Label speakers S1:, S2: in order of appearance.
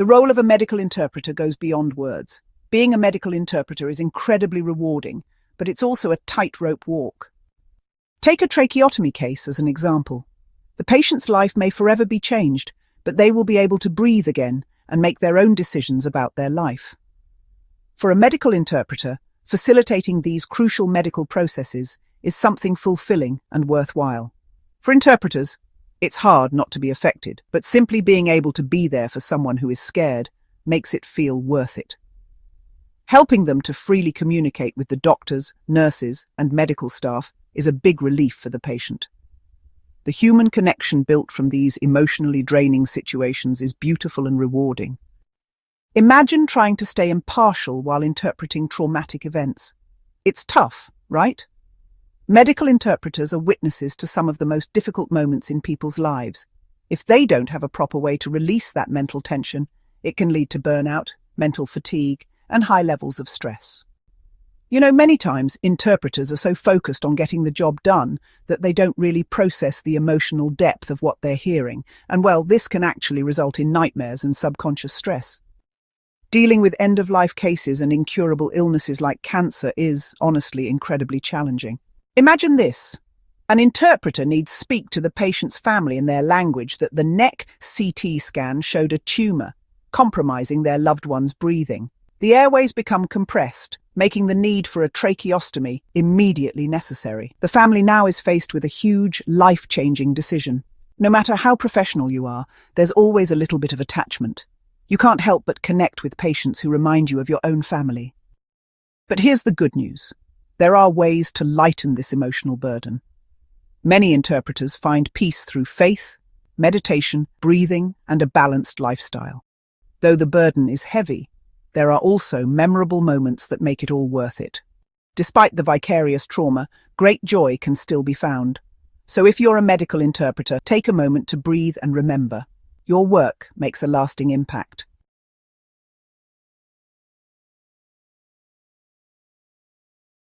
S1: The role of a medical interpreter goes beyond words. Being a medical interpreter is incredibly rewarding, but it's also a tightrope walk. Take a tracheotomy case as an example. The patient's life may forever be changed, but they will be able to breathe again and make their own decisions about their life. For a medical interpreter, facilitating these crucial medical processes is something fulfilling and worthwhile. For interpreters, it's hard not to be affected, but simply being able to be there for someone who is scared makes it feel worth it. Helping them to freely communicate with the doctors, nurses, and medical staff is a big relief for the patient. The human connection built from these emotionally draining situations is beautiful and rewarding. Imagine trying to stay impartial while interpreting traumatic events. It's tough, right? Medical interpreters are witnesses to some of the most difficult moments in people's lives. If they don't have a proper way to release that mental tension, it can lead to burnout, mental fatigue, and high levels of stress. Many times interpreters are so focused on getting the job done that they don't really process the emotional depth of what they're hearing, and this can actually result in nightmares and subconscious stress. Dealing with end-of-life cases and incurable illnesses like cancer is, honestly, incredibly challenging. Imagine this. An interpreter needs to speak to the patient's family in their language that the neck CT scan showed a tumor, compromising their loved one's breathing. The airways become compressed, making the need for a tracheostomy immediately necessary. The family now is faced with a huge, life-changing decision. No matter how professional you are, there's always a little bit of attachment. You can't help but connect with patients who remind you of your own family. But here's the good news. There are ways to lighten this emotional burden. Many interpreters find peace through faith, meditation, breathing, and a balanced lifestyle. Though the burden is heavy, there are also memorable moments that make it all worth it. Despite the vicarious trauma, great joy can still be found. So if you're a medical interpreter, take a moment to breathe and remember, your work makes a lasting impact.